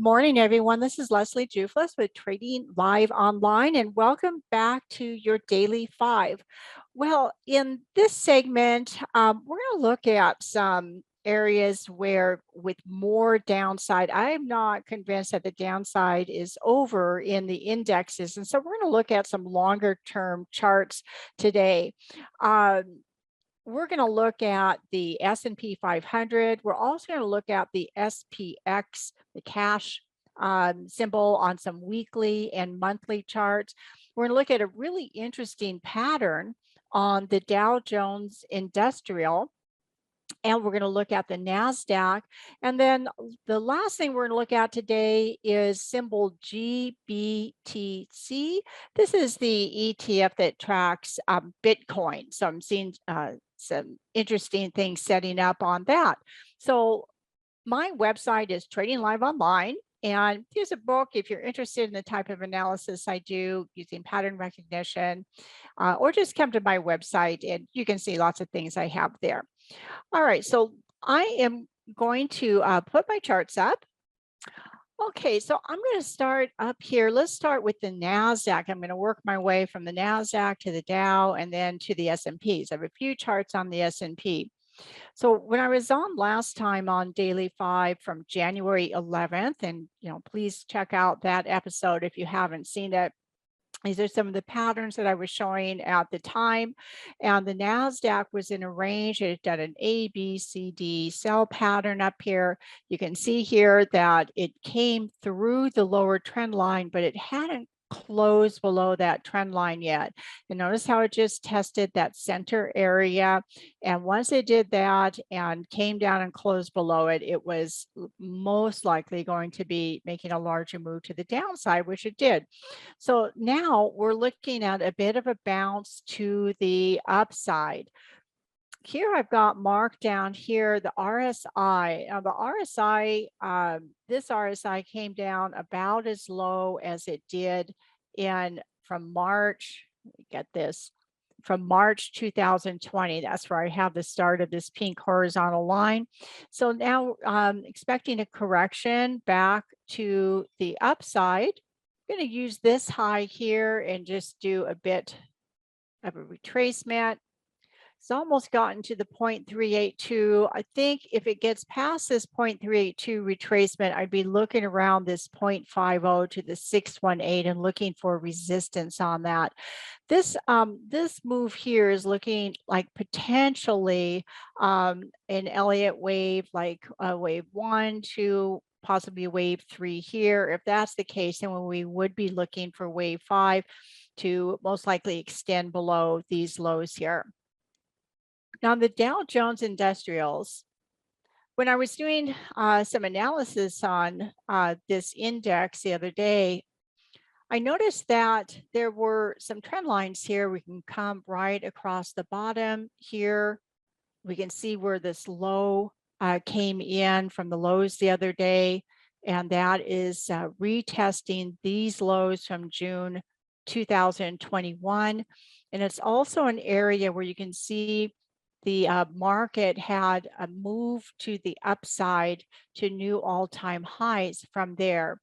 morning, everyone. This is Leslie Jouflas with Trading Live Online, and welcome back to your Daily 5. Well, in this segment, we're going to look at some areas where with more downside. I'm not convinced that the downside is over in the indexes, and so we're going to look at some longer term charts today. We're going to look at the S&P 500. We're also going to look at the SPX, the cash symbol on some weekly and monthly charts. We're going to look at a really interesting pattern on the Dow Jones Industrial. And we're going to look at the NASDAQ. And then the last thing we're going to look at today is symbol GBTC. This is the ETF that tracks Bitcoin. So I'm seeing some interesting things setting up on that. So my website is Trading Live Online. And here's a book if you're interested in the type of analysis I do using pattern recognition, or just come to my website and you can see lots of things I have there. All right, so I am going to put my charts up. Okay, so I'm going to start up here. Let's start with the NASDAQ. I'm going to work my way from the NASDAQ to the Dow and then to the S&P. So I have a few charts on the S&P. So when I was on last time on Daily 5 from January 11th, and please check out that episode if you haven't seen it. These are some of the patterns that I was showing at the time. And the NASDAQ was in a range. It had done an A, B, C, D sell pattern up here. You can see here that it came through the lower trend line, but it hadn't closed below that trend line yet. And notice how it just tested that center area. And once it did that and came down and closed below it, it was most likely going to be making a larger move to the downside, which it did. So now we're looking at a bit of a bounce to the upside. Here I've got marked down here the RSI. Now the RSI, this RSI came down about as low as it did from March. Let me get this. From March 2020, that's where I have the start of this pink horizontal line. So now expecting a correction back to the upside. I'm going to use this high here and just do a bit of a retracement. It's almost gotten to the 0.382. I think if it gets past this 0.382 retracement, I'd be looking around this 0.50 to the 618 and looking for resistance on that. This move here is looking like potentially an Elliott wave, like wave 1, 2, possibly wave 3 here. If that's the case, then we would be looking for wave 5 to most likely extend below these lows here. Now, the Dow Jones Industrials, when I was doing some analysis on this index the other day, I noticed that there were some trend lines here. We can come right across the bottom here. We can see where this low came in from the lows the other day, and that is retesting these lows from June 2021. And it's also an area where you can see the market had a move to the upside to new all-time highs from there.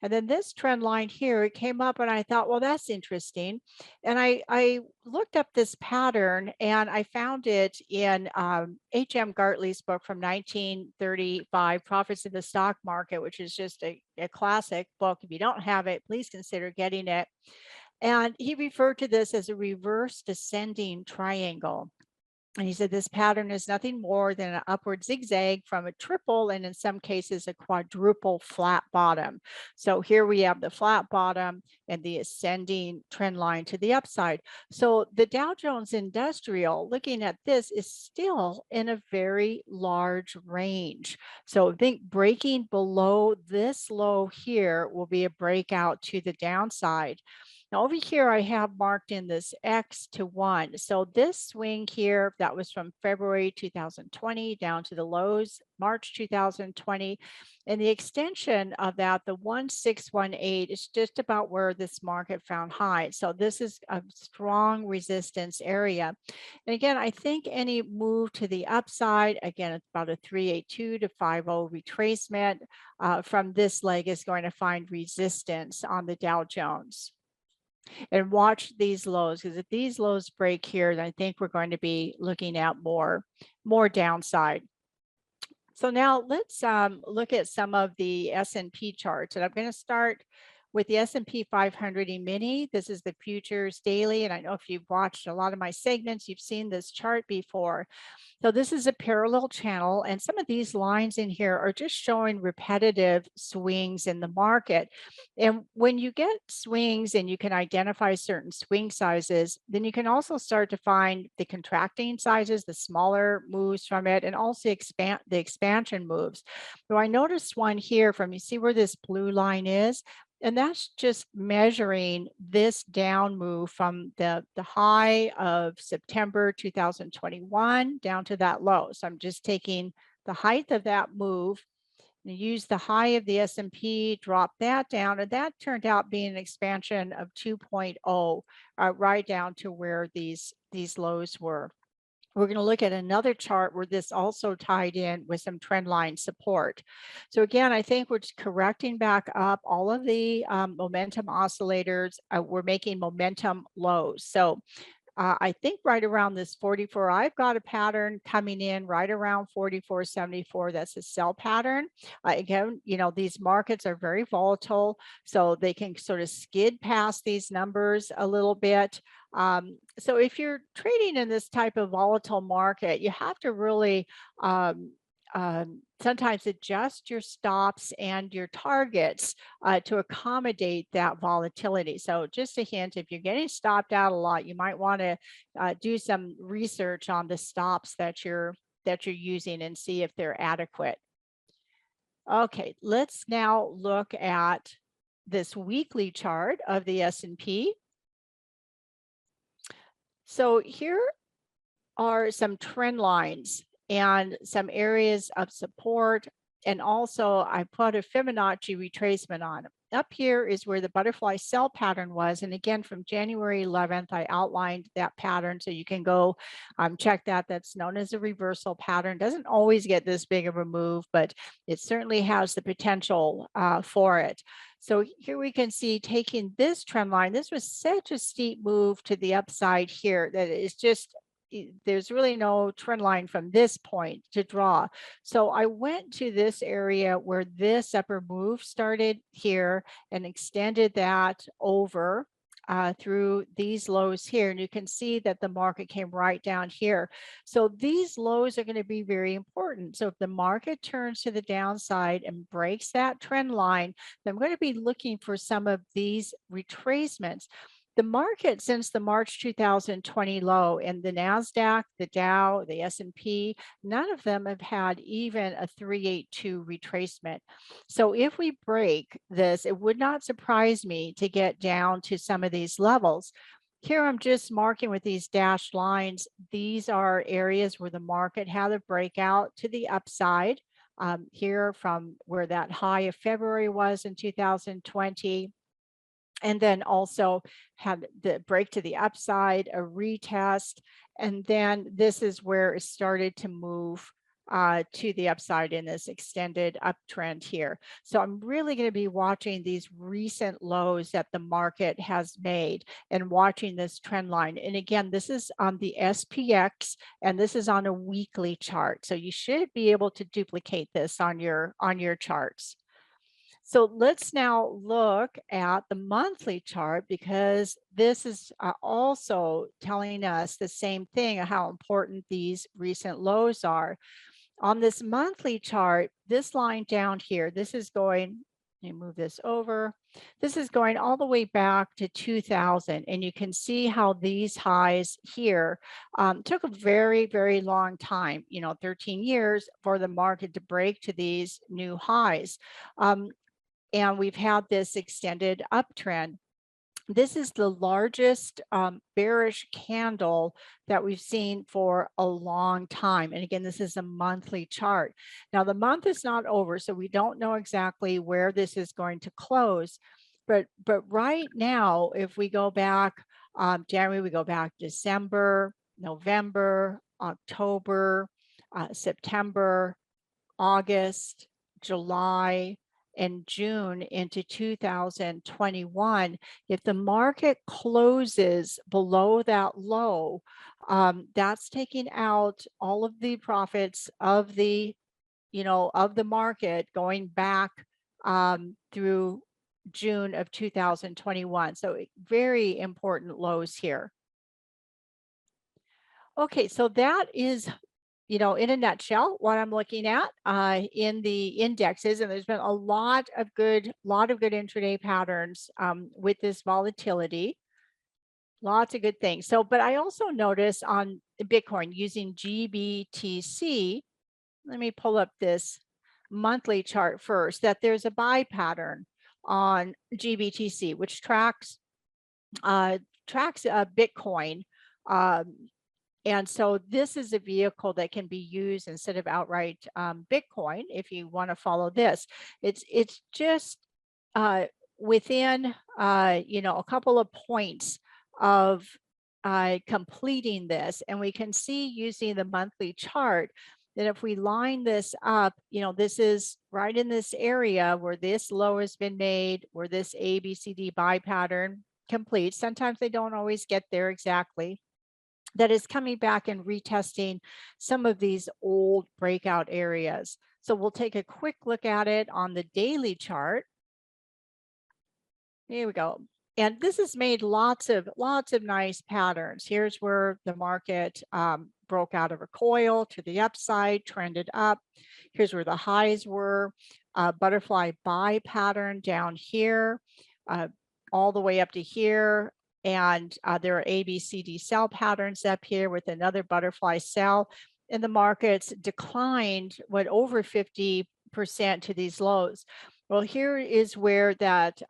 And then this trend line here, it came up and I thought, well, that's interesting. And I looked up this pattern and I found it in H.M. Gartley's book from 1935, Profits in the Stock Market, which is just a classic book. If you don't have it, please consider getting it. And he referred to this as a reverse descending triangle. And he said this pattern is nothing more than an upward zigzag from a triple and in some cases a quadruple flat bottom. So here we have the flat bottom and the ascending trend line to the upside. So the Dow Jones Industrial, looking at this, is still in a very large range. So I think breaking below this low here will be a breakout to the downside. Now over here, I have marked in this X to 1. So this swing here, that was from February 2020 down to the lows, March 2020. And the extension of that, the 1618, is just about where this market found highs. So this is a strong resistance area. And again, I think any move to the upside, again, it's about a 382 to 50 retracement from this leg is going to find resistance on the Dow Jones. And watch these lows, because if these lows break here, then I think we're going to be looking at more downside. So now let's look at some of the S&P charts, and I'm going to start with the S&P 500 Emini. This is the futures daily, and I know if you've watched a lot of my segments, you've seen this chart before. So this is a parallel channel, and some of these lines in here are just showing repetitive swings in the market. And when you get swings and you can identify certain swing sizes, then you can also start to find the contracting sizes, the smaller moves from it, and also the expansion moves. So I noticed one here from, you see where this blue line is? And that's just measuring this down move from the high of September 2021 down to that low. So I'm just taking the height of that move and use the high of the S&P, drop that down, and that turned out being an expansion of 2.0, right down to where these lows were. We're going to look at another chart where this also tied in with some trend line support. So again, I think we're just correcting back up all of the momentum oscillators. We're making momentum lows. So I think right around this 44, I've got a pattern coming in right around 44.74. That's a sell pattern. Again, you know, these markets are very volatile, so they can sort of skid past these numbers a little bit. So if you're trading in this type of volatile market, you have to really sometimes adjust your stops and your targets to accommodate that volatility. So just a hint, if you're getting stopped out a lot, you might want to do some research on the stops that you're using and see if they're adequate. Okay, let's now look at this weekly chart of the S&P. So here are some trend lines and some areas of support. And also I put a Fibonacci retracement on. Up here is where the butterfly sell pattern was. And again, from January 11th, I outlined that pattern. So you can go check that. That's known as a reversal pattern. Doesn't always get this big of a move, but it certainly has the potential for it. So here we can see taking this trend line, this was such a steep move to the upside here that it's just, there's really no trend line from this point to draw. So I went to this area where this upper move started here and extended that over through these lows here. And you can see that the market came right down here. So these lows are going to be very important. So if the market turns to the downside and breaks that trend line, then I'm going to be looking for some of these retracements. The market since the March 2020 low and the NASDAQ, the Dow, the S&P, none of them have had even a 382 retracement. So if we break this, it would not surprise me to get down to some of these levels. Here I'm just marking with these dashed lines. These are areas where the market had a breakout to the upside. Here from where that high of February was in 2020. And then also had the break to the upside, a retest, and then this is where it started to move to the upside in this extended uptrend here. So I'm really going to be watching these recent lows that the market has made and watching this trend line. And again, this is on the SPX and this is on a weekly chart. So you should be able to duplicate this on your charts. So let's now look at the monthly chart because this is also telling us the same thing, how important these recent lows are. On this monthly chart, this line down here, this is going, let me move this over. This is going all the way back to 2000. And you can see how these highs here took a very, very long time, 13 years for the market to break to these new highs. And we've had this extended uptrend. This is the largest bearish candle that we've seen for a long time. And again, this is a monthly chart. Now, the month is not over, so we don't know exactly where this is going to close. But right now, if we go back January, we go back December, November, October, September, August, July, and June into 2021, if the market closes below that low, that's taking out all of the profits of the, of the market going back through June of 2021. So very important lows here. Okay, so that is, in a nutshell, what I'm looking at in the indexes, and there's been a lot of good intraday patterns with this volatility, lots of good things. So, but I also noticed on Bitcoin using GBTC, let me pull up this monthly chart first, that there's a buy pattern on GBTC, which tracks Bitcoin. And so this is a vehicle that can be used instead of outright Bitcoin if you want to follow this. It's just within a couple of points of completing this, and we can see using the monthly chart that if we line this up, this is right in this area where this low has been made, where this ABCD buy pattern completes. Sometimes they don't always get there exactly. That is coming back and retesting some of these old breakout areas. So we'll take a quick look at it on the daily chart. Here we go. And this has made lots of nice patterns. Here's where the market broke out of a coil to the upside, trended up. Here's where the highs were, butterfly buy pattern down here, all the way up to here. And there are ABCD sell patterns up here with another butterfly sell, and the markets declined over 50% to these lows. Well, here is where that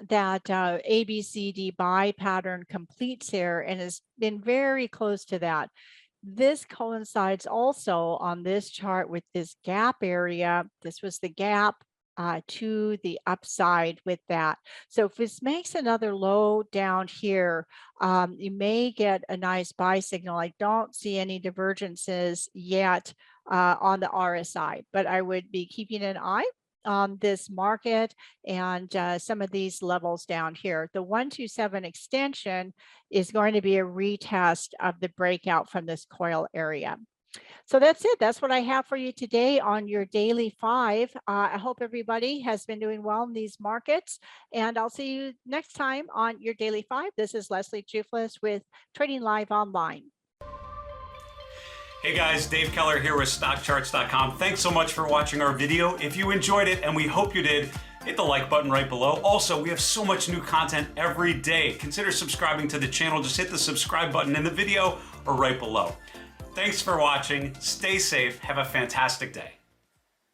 ABCD buy pattern completes here and has been very close to that. This coincides also on this chart with this gap area. This was the gap to the upside with that. So if this makes another low down here, you may get a nice buy signal. I don't see any divergences yet on the RSI, but I would be keeping an eye on this market and some of these levels down here. The 127 extension is going to be a retest of the breakout from this coil area. So that's it. That's what I have for you today on your daily 5. I hope everybody has been doing well in these markets, and I'll see you next time on your daily 5. This is Leslie Jouflas with Trading Live Online. Hey guys, Dave Keller here with StockCharts.com. Thanks so much for watching our video. If you enjoyed it, and we hope you did, hit the like button right below. Also, we have so much new content every day. Consider subscribing to the channel. Just hit the subscribe button in the video or right below. Thanks for watching. Stay safe. Have a fantastic day.